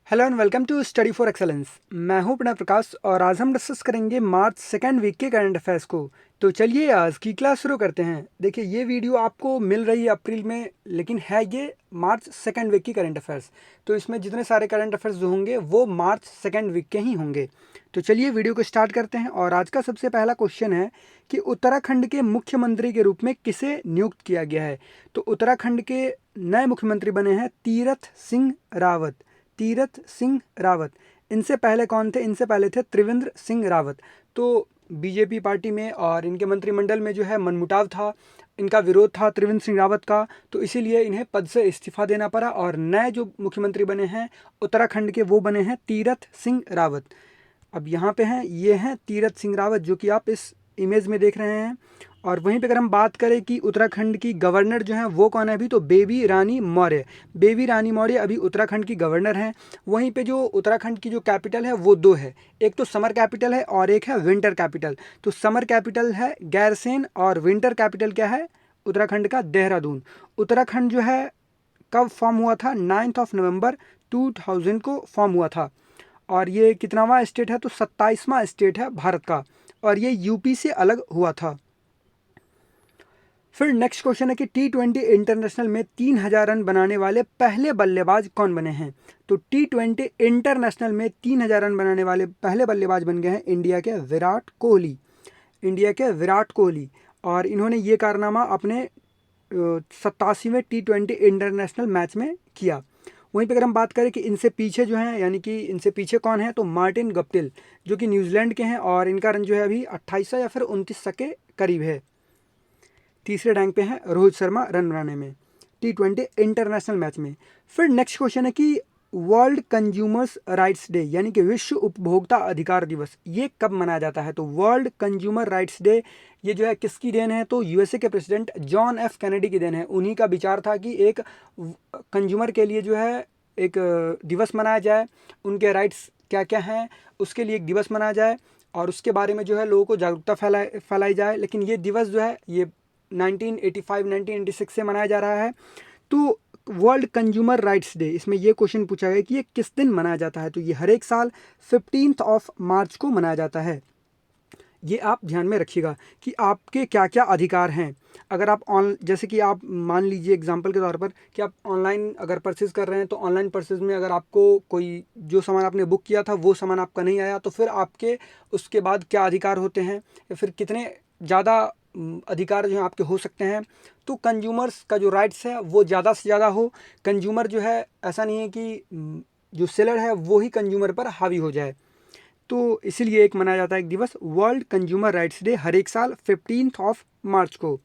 Hello and welcome to study for excellence. मैं हूं प्रणव प्रकाश और आज हम डिस्कस करेंगे मार्च सेकेंड वीक के करंट अफेयर्स को। तो चलिए आज की क्लास शुरू करते हैं। देखिए ये वीडियो आपको मिल रही है अप्रैल में, लेकिन है ये मार्च सेकेंड वीक की करंट अफेयर्स। तो इसमें जितने सारे करंट अफेयर्स जो होंगे वो मार्च सेकेंड वीक के ही होंगे। तो चलिए वीडियो को स्टार्ट करते हैं। और आज का सबसे पहला क्वेश्चन है कि उत्तराखंड के मुख्यमंत्री के रूप में किसे नियुक्त किया गया है। तो उत्तराखंड के नए मुख्यमंत्री बने हैं तीरथ सिंह रावत। तीरथ सिंह रावत। इनसे पहले कौन थे? इनसे पहले थे त्रिवेंद्र सिंह रावत। तो बीजेपी पार्टी में और इनके मंत्रिमंडल में जो है मनमुटाव था, इनका विरोध था त्रिवेंद्र सिंह रावत का, तो इसीलिए इन्हें पद से इस्तीफा देना पड़ा। और नए जो मुख्यमंत्री बने हैं उत्तराखंड के वो बने हैं तीरथ सिंह रावत। अब यहाँ पे हैं, ये हैं तीरथ सिंह रावत जो कि आप इस इमेज में देख रहे हैं। और वहीं पे अगर हम बात करें कि उत्तराखंड की गवर्नर जो हैं वो कौन है अभी, तो बेबी रानी मौर्य। बेबी रानी मौर्य अभी उत्तराखंड की गवर्नर हैं। वहीं पे जो उत्तराखंड की जो कैपिटल है वो दो है, एक तो समर कैपिटल है और एक है विंटर कैपिटल। तो समर कैपिटल है गैरसेन और विंटर कैपिटल क्या है उत्तराखंड का? देहरादून। उत्तराखंड जो है कब फॉर्म हुआ था? 9 नवंबर 2000 को फॉर्म हुआ था। और ये कितनावां स्टेट है? तो 27वां स्टेट है भारत का। और ये यूपी से अलग हुआ था। फिर नेक्स्ट क्वेश्चन है कि T20 इंटरनेशनल में 3000 रन बनाने वाले पहले बल्लेबाज कौन बने हैं। तो T20 इंटरनेशनल में 3000 रन बनाने वाले पहले बल्लेबाज बन गए हैं इंडिया के विराट कोहली। इंडिया के विराट कोहली। और इन्होंने ये कारनामा अपने 87वें T20 इंटरनेशनल मैच में किया। वहीं पे अगर हम बात करें कि इनसे पीछे जो हैं, यानी कि इनसे पीछे कौन है, तो मार्टिन गप्टिल जो कि न्यूजीलैंड के हैं और इनका रन जो है अभी 28 या फिर 29 के करीब है। तीसरे रैंक पे हैं रोहित शर्मा रन बनाने में T20 इंटरनेशनल मैच में। फिर नेक्स्ट क्वेश्चन है कि वर्ल्ड कंज्यूमर्स राइट्स डे यानी कि विश्व उपभोक्ता अधिकार दिवस ये कब मनाया जाता है। तो वर्ल्ड कंज्यूमर राइट्स डे ये जो है किसकी देन है? तो यूएसए के प्रेसिडेंट जॉन एफ कैनेडी की देन है। उन्हीं का विचार था कि एक कंज्यूमर के लिए जो है एक दिवस मनाया जाए, उनके राइट्स क्या क्या हैं उसके लिए एक दिवस मनाया जाए और उसके बारे में जो है लोगों को जागरूकता फैलाई जाए। लेकिन ये दिवस जो है ये 1986 से मनाया जा रहा है। तो वर्ल्ड कंज्यूमर राइट्स डे, इसमें ये क्वेश्चन पूछा गया कि ये किस दिन मनाया जाता है। तो ये हर एक साल 15 मार्च को मनाया जाता है। ये आप ध्यान में रखिएगा कि आपके क्या क्या अधिकार हैं। अगर आप जैसे कि आप मान लीजिए एग्जांपल के तौर पर कि आप ऑनलाइन अगर परचेज़ कर रहे हैं, तो ऑनलाइन परचेज़ में अगर आपको कोई जो सामान आपने बुक किया था वो सामान आपका नहीं आया, तो फिर आपके उसके बाद क्या अधिकार होते हैं या फिर कितने ज़्यादा अधिकार जो हैं आपके हो सकते हैं। तो कंज्यूमर्स का जो राइट्स है वो ज़्यादा से ज़्यादा हो। कंज्यूमर जो है ऐसा नहीं है कि जो सेलर है वो ही कंज्यूमर पर हावी हो जाए। तो इसीलिए एक मनाया जाता है एक दिवस वर्ल्ड कंज्यूमर राइट्स डे हर एक साल 15 मार्च को।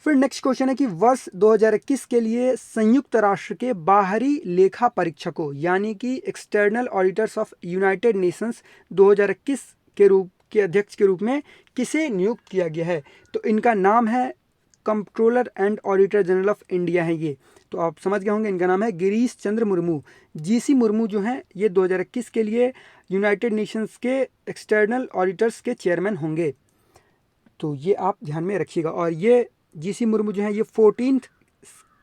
फिर नेक्स्ट क्वेश्चन है कि वर्ष 2021 के लिए संयुक्त राष्ट्र के बाहरी लेखा परीक्षकों यानी कि external auditors of United Nations 2021 के अध्यक्ष के रूप में किसे नियुक्त किया गया है। तो इनका नाम है controller and auditor general of India है ये। तो आप समझ गए होंगे, इनका नाम है गिरीश चंद्र मुर्मू। जीसी मुर्मू जो हैं ये 2021 के लिए यूनाइटेड नेशंस के एक्सटर्नल ऑडिटर्स के चेयरमैन होंगे। तो ये आप ध्यान में रखिएगा। और ये जीसी मुर्मू जो हैं ये 14th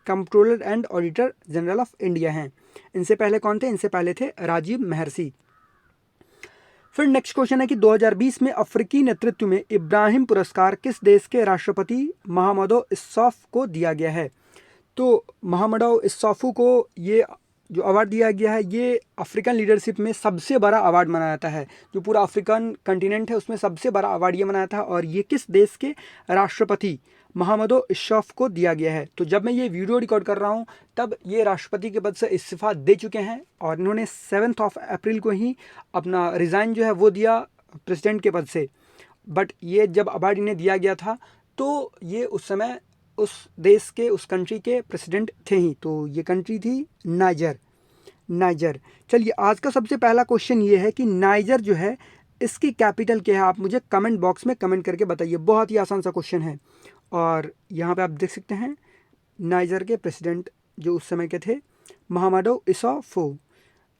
controller and auditor general of India हैं। इनसे पहले कौन थे? इनसे पहले थे राजीव महर्षि। फिर नेक्स्ट क्वेश्चन है कि 2020 में अफ्रीकी नेतृत्व में इब्राहिम पुरस्कार किस देश के राष्ट्रपति मोहम्मदो इस्सौफ को दिया गया है। तो मोहम्मदो इस्सौफू को ये जो अवार्ड दिया गया है ये अफ्रीकन लीडरशिप में सबसे बड़ा अवार्ड माना जाता है। जो पूरा अफ्रीकन कंटिनेंट है उसमें सबसे बड़ा अवार्ड ये मनाया था। और ये किस देश के राष्ट्रपति मोहम्मदो इस्सौफ को दिया गया है। तो जब मैं ये वीडियो रिकॉर्ड कर रहा हूँ तब ये राष्ट्रपति के पद से इस्तीफा दे चुके हैं और इन्होंने 7 अप्रैल को ही अपना रिज़ाइन जो है वो दिया प्रेसिडेंट के पद से। बट ये जब अवार्ड इन्हें दिया गया था तो ये उस समय उस देश के उस कंट्री के प्रेसिडेंट थे ही। तो ये कंट्री थी नाइजर। नाइजर। चलिए आज का सबसे पहला क्वेश्चन ये है कि नाइजर जो है इसकी कैपिटल क्या है। आप मुझे कमेंट बॉक्स में कमेंट करके बताइए। बहुत ही आसान सा क्वेश्चन है। और यहाँ पे आप देख सकते हैं नाइजर के प्रेसिडेंट जो उस समय के थे मोहम्मदो इस्सौफू।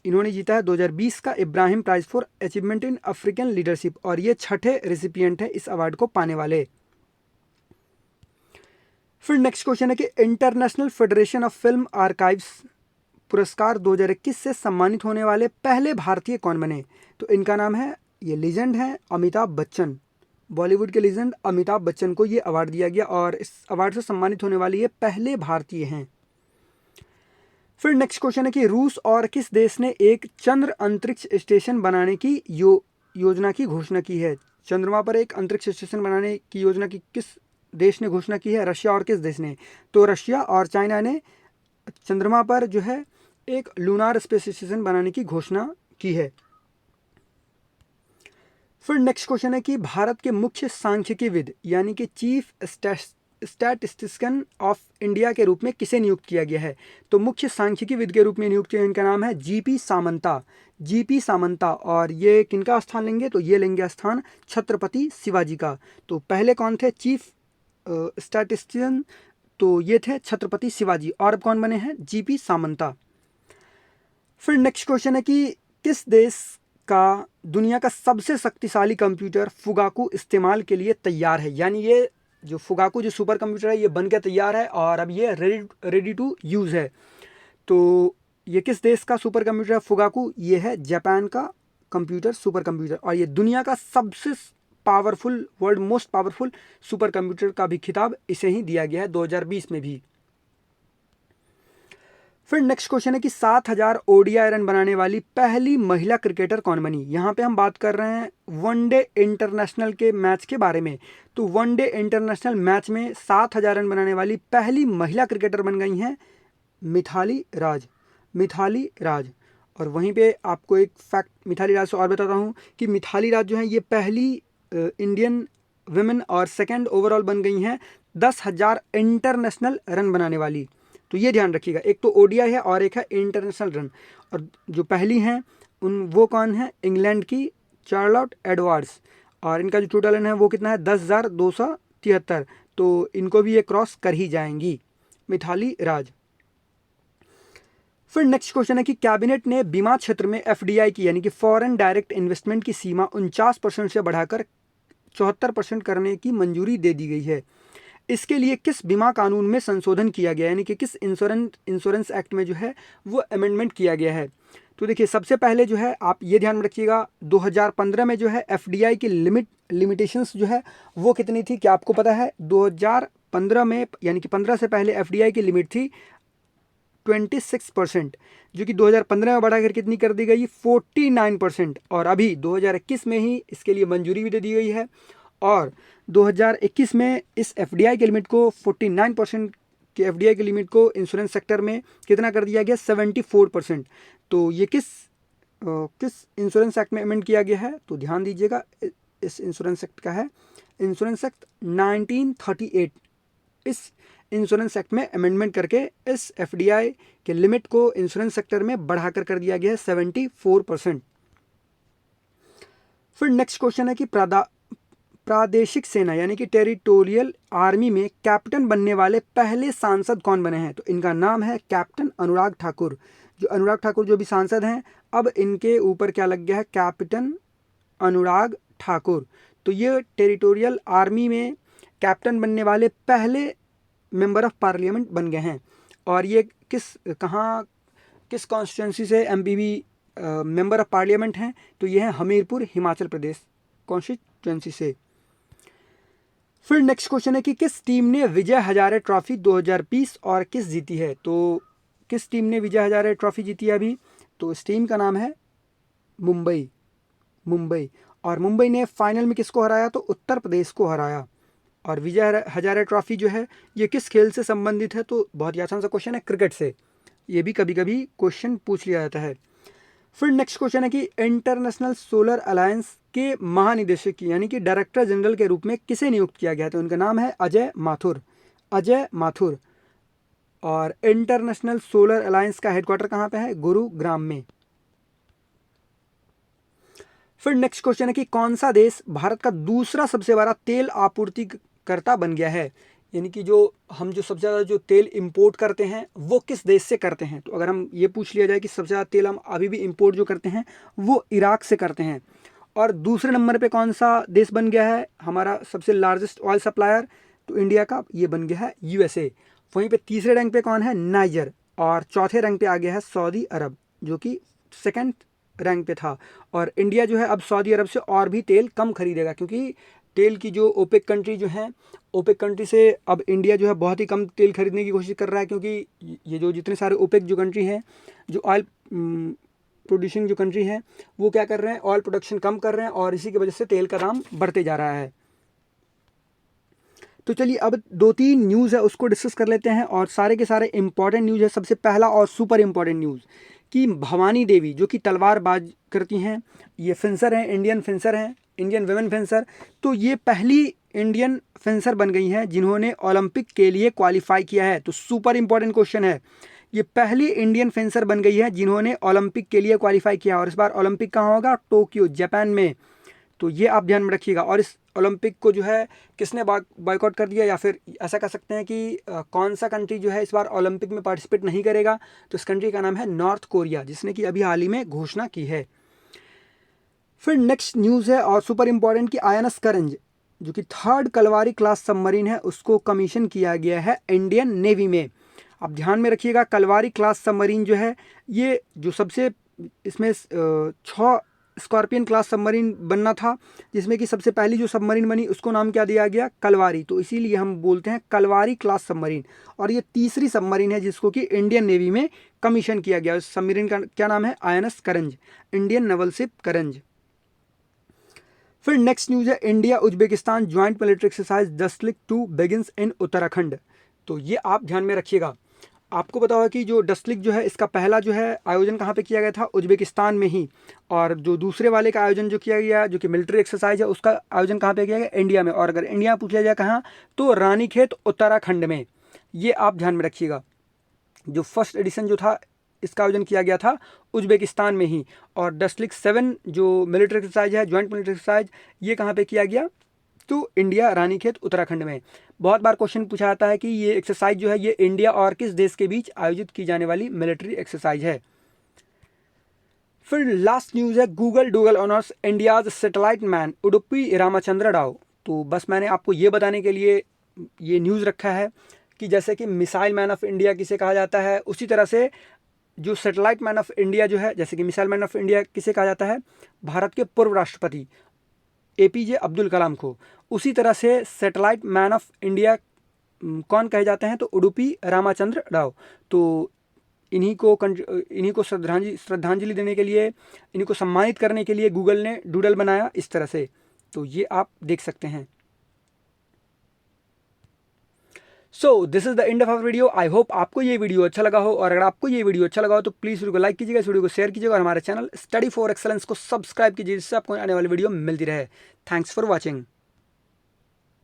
इन्होंने जीता है 2020 का Ibrahim prize for achievement in African leadership और ये छठे रेसिपिएंट हैं इस अवार्ड को पाने वाले। फिर नेक्स्ट क्वेश्चन है कि international federation of film archives पुरस्कार 2021 से सम्मानित होने वाले पहले भारतीय कौन बने? तो इनका नाम है, ये लीजेंड हैं, अमिताभ बच्चन। बॉलीवुड के लीजेंड अमिताभ बच्चन को ये अवार्ड दिया गया और इस अवार्ड से सम्मानित होने वाले ये पहले भारतीय हैं। फिर नेक्स्ट क्वेश्चन है कि रूस और किस देश ने एक चंद्र अंतरिक्ष स्टेशन बनाने की योजना की घोषणा की है? चंद्रमा पर एक अंतरिक्ष स्टेशन बनाने की योजना की किस देश ने घोषणा की है? रशिया और किस देश ने? तो रशिया और चाइना ने चंद्रमा पर जो है एक लूनार स्पेस स्टेशन बनाने की घोषणा की है। फिर नेक्स्ट क्वेश्चन है कि भारत के मुख्य सांख्यिकीविद यानी कि चीफ स्टैटिस्टिशियन ऑफ इंडिया के रूप में किसे नियुक्त किया गया है? तो मुख्य सांख्यिकीविद के रूप में नियुक्त किया, इनका नाम है जीपी सामंता। जीपी सामंता। और ये किनका स्थान लेंगे? तो ये लेंगे स्थान छत्रपति शिवाजी का। तो पहले कौन थे चीफ स्टैटिस्टिशियन? तो ये थे छत्रपति शिवाजी। और अब कौन बने हैं? जीपी सामंता। फिर नेक्स्ट क्वेश्चन है कि किस देश का दुनिया का सबसे शक्तिशाली कंप्यूटर फुगाकू इस्तेमाल के लिए तैयार है? यानी ये जो फुगाकू जो सुपर कंप्यूटर है ये बन के तैयार है और अब ये रेडी टू यूज़ है। तो ये किस देश का सुपर कंप्यूटर है फुगाकू? ये है जापान का कंप्यूटर सुपर कंप्यूटर। और ये दुनिया का सबसे powerful, world most powerful super computer का भी खिताब इसे ही दिया गया है 2020 में भी। फिर नेक्स्ट क्वेश्चन है कि 7000 ओडीआई रन बनाने वाली पहली महिला क्रिकेटर कौन बनी? यहाँ पे हम बात कर रहे हैं वनडे इंटरनेशनल के मैच के बारे में। तो वनडे इंटरनेशनल मैच में 7000 रन बनाने वाली पहली महिला क्रिकेटर बन गई हैं मिथाली राज। मिथाली राज। और वहीं पे आपको एक फैक्ट मिथाली राज से और बताता हूँ कि मिथाली राज जो है ये पहली इंडियन वुमेन और सेकंड ओवरऑल बन गई हैं 10,000 इंटरनेशनल रन बनाने वाली। तो ये ध्यान रखिएगा, एक तो ओडीआई है और एक है इंटरनेशनल रन। और जो पहली हैं वो कौन है? इंग्लैंड की चार्लोट एडवर्ड्स। और इनका जो टोटल रन है वो कितना है? 10,273। तो इनको भी ये क्रॉस कर ही जाएंगी मिथाली राज। फिर नेक्स्ट क्वेश्चन है कि कैबिनेट ने बीमा क्षेत्र में एफडीआई की यानी कि फॉरेन डायरेक्ट इन्वेस्टमेंट की सीमा 49% से बढ़ाकर 74% करने की मंजूरी दे दी गई है। इसके लिए किस बीमा कानून में संशोधन किया गया यानी कि किस इंश्योरेंस एक्ट में जो है वो अमेंडमेंट किया गया है? तो देखिए सबसे पहले जो है आप ये ध्यान में रखिएगा 2015 में जो है एफडीआई की लिमिटेशंस जो है वो कितनी थी? क्या आपको पता है? 2015 में यानी कि 15 से पहले एफडीआई की लिमिट थी 26%, जो कि 2015 में बढ़ाकर कितनी कर दी गई? 49%। और अभी 2021 में ही इसके लिए मंजूरी भी दे दी गई है। और 2021 में इस एफडीआई के लिमिट को 49% के एफडीआई की लिमिट को इंश्योरेंस सेक्टर में कितना कर दिया गया? 74%। तो ये किस इंश्योरेंस एक्ट में अमेंड किया गया है? तो ध्यान दीजिएगा, इस इंश्योरेंस एक्ट का है इंश्योरेंस एक्ट 1938। इस इंश्योरेंस एक्ट में अमेंडमेंट करके इस एफडीआई के लिमिट को इंश्योरेंस सेक्टर में बढ़ाकर कर दिया गया है 74%। फिर नेक्स्ट क्वेश्चन है कि प्रादेशिक सेना यानी कि टेरिटोरियल आर्मी में कैप्टन बनने वाले पहले सांसद कौन बने हैं? तो इनका नाम है कैप्टन अनुराग ठाकुर। जो अनुराग ठाकुर जो भी सांसद हैं अब इनके ऊपर क्या लग गया है? कैप्टन अनुराग ठाकुर। तो ये टेरिटोरियल आर्मी में कैप्टन बनने वाले पहले मेंबर ऑफ पार्लियामेंट बन गए हैं। और ये किस कॉन्स्टिट्यूंसी से एमपीवी मेंबर ऑफ पार्लियामेंट हैं? तो ये है हमीरपुर हिमाचल प्रदेश कॉन्स्टिट्यूंसी से। फिर नेक्स्ट क्वेश्चन है कि किस टीम ने विजय हजारे ट्रॉफी 2020 और किस जीती है? तो किस टीम ने विजय हजारे ट्रॉफी जीती है अभी? तो इस टीम का नाम है मुंबई। और मुंबई ने फाइनल में किसको हराया? तो उत्तर प्रदेश को हराया। और विजय हजारे ट्रॉफी जो है ये किस खेल से संबंधित है? तो बहुत ही आसान सा क्वेश्चन है, क्रिकेट से। ये भी कभी कभी क्वेश्चन पूछ लिया जाता है। फिर नेक्स्ट क्वेश्चन है कि इंटरनेशनल सोलर अलायंस के महानिदेशक यानी कि डायरेक्टर जनरल के रूप में किसे नियुक्त किया गया? तो उनका नाम है अजय माथुर। और इंटरनेशनल सोलर अलायंस का हेडक्वार्टर कहाँ पे है? गुरुग्राम में। फिर नेक्स्ट क्वेश्चन है कि कौन सा देश भारत का दूसरा सबसे बड़ा तेल आपूर्तिकर्ता बन गया है? यानी कि जो सबसे ज़्यादा जो तेल इंपोर्ट करते हैं वो किस देश से करते हैं? तो अगर हम ये पूछ लिया जाए कि सबसे ज़्यादा तेल हम अभी भी इंपोर्ट जो करते हैं वो इराक से करते हैं। और दूसरे नंबर पे कौन सा देश बन गया है हमारा सबसे लार्जेस्ट ऑयल सप्लायर? तो इंडिया का ये बन गया है यूएसए। वहीं पे तीसरे रैंक पे कौन है? नाइजर। और चौथे रैंक पे आ गया है सऊदी अरब, जो कि सेकंड रैंक पे था। और इंडिया जो है अब सऊदी अरब से और भी तेल कम खरीदेगा, क्योंकि तेल की जो ओपेक कंट्री जो है, ओपेक कंट्री से अब इंडिया जो है बहुत ही कम तेल खरीदने की कोशिश कर रहा है, क्योंकि ये जो जितने सारे ओपेक जो कंट्री हैं, जो ऑयल प्रोड्यूसिंग जो कंट्री है, वो क्या कर रहे हैं, ऑयल प्रोडक्शन कम कर रहे हैं और इसी की वजह से तेल का दाम बढ़ते जा रहा है। तो चलिए अब 2-3 न्यूज़ है उसको डिस्कस कर लेते हैं, और सारे के सारे इंपॉर्टेंट न्यूज़ है। सबसे पहला और सुपर इंपॉर्टेंट न्यूज़ कि भवानी देवी जो कि तलवारबाज करती हैं, ये फेंसर हैं, इंडियन फेंसर हैं, इंडियन वुमेन फेंसर। तो ये पहली इंडियन फेंसर बन गई हैं जिन्होंने ओलंपिक के लिए क्वालिफाई किया है। तो सुपर इंपॉर्टेंट क्वेश्चन है, ये पहली इंडियन फेंसर बन गई है जिन्होंने ओलंपिक के लिए क्वालिफाई किया, और इस बार ओलंपिक कहाँ होगा, टोक्यो जापान में। तो ये आप ध्यान में रखिएगा। और इस ओलंपिक को जो है किसने बॉयकॉट कर दिया, या फिर ऐसा कह सकते हैं कि कौन सा कंट्री जो है इस बार ओलंपिक में पार्टिसिपेट नहीं करेगा, तो इस कंट्री का नाम है नॉर्थ कोरिया, जिसने कि अभी हाल ही में घोषणा की है। फिर नेक्स्ट न्यूज़ है और सुपर इंपॉर्टेंट कि INS करंज जो कि 3rd कलवारी क्लास सबमरीन है, उसको कमीशन किया गया है इंडियन नेवी में। आप ध्यान में रखिएगा, कलवारी क्लास सबमरीन जो है, ये जो सबसे इसमें 6 स्कॉर्पियन क्लास सबमरीन बनना था, जिसमें कि सबसे पहली जो सबमरीन बनी उसको नाम क्या दिया गया, कलवारी। तो इसीलिए हम बोलते हैं कलवारी क्लास सबमरीन। और ये तीसरी सबमरीन है जिसको कि इंडियन नेवी में कमीशन किया गया। उस सबमरीन का क्या नाम है, INS Karanj, Indian naval ship Karanj. फिर नेक्स्ट न्यूज़ है, India Uzbekistan joint military exercise Dustlik 2 begins in Uttarakhand. तो ये आप ध्यान में रखिएगा। आपको पता होगा कि जो डस्लिक जो है, इसका पहला जो है आयोजन कहाँ पे किया गया था, उज्बेकिस्तान में ही। और जो दूसरे वाले का आयोजन जो किया गया, जो कि मिलिट्री एक्सरसाइज है, उसका आयोजन कहाँ पे किया गया, इंडिया में। और अगर इंडिया पूछा जाए कहाँ, तो रानीखेत उत्तराखंड में। ये आप ध्यान में रखिएगा। जो फर्स्ट एडिशन जो था, इसका आयोजन किया गया था उज्बेकिस्तान में ही। और डस्लिक 7 जो मिलिट्री एक्सरसाइज है, ज्वाइंट मिलिट्री एक्सरसाइज, ये कहाँ पे किया गया, तो इंडिया रानीखेत उत्तराखंड में। बहुत बार क्वेश्चन पूछा जाता है कि ये एक्सरसाइज जो है, ये इंडिया और किस देश के बीच आयोजित की जाने वाली मिलिट्री एक्सरसाइज है। फिर लास्ट न्यूज़ है, Google Doodle honours India's satellite man Udupi Ramachandra Rao. तो बस मैंने आपको ये बताने के लिए ये न्यूज़ रखा है कि जैसे कि मिसाइल मैन ऑफ इंडिया किसे कहा जाता है, उसी तरह से जो सैटेलाइट मैन ऑफ इंडिया जो है, जैसे कि मिसाइल मैन ऑफ इंडिया किसे कहा जाता है, भारत के पूर्व राष्ट्रपति APJ अब्दुल कलाम को। उसी तरह से सैटेलाइट मैन ऑफ इंडिया कौन कहे जाते हैं, तो उडुपी रामचंद्र राव। तो इन्हीं को श्रद्धांजलि देने के लिए, इन्हीं को सम्मानित करने के लिए गूगल ने डूडल बनाया इस तरह से। तो ये आप देख सकते हैं। So this is the end of our video. I hope आपको ये वीडियो अच्छा लगा हो, और अगर आपको ये वीडियो अच्छा लगा हो तो प्लीज़ वीडियो को लाइक कीजिएगा, इस वीडियो को शेयर कीजिएगा, और हमारे चैनल स्टडी फॉर एक्सेलेंस को सब्सक्राइब कीजिए, जिससे आपको आने वाली वीडियो मिलती रहे। Thanks for watching.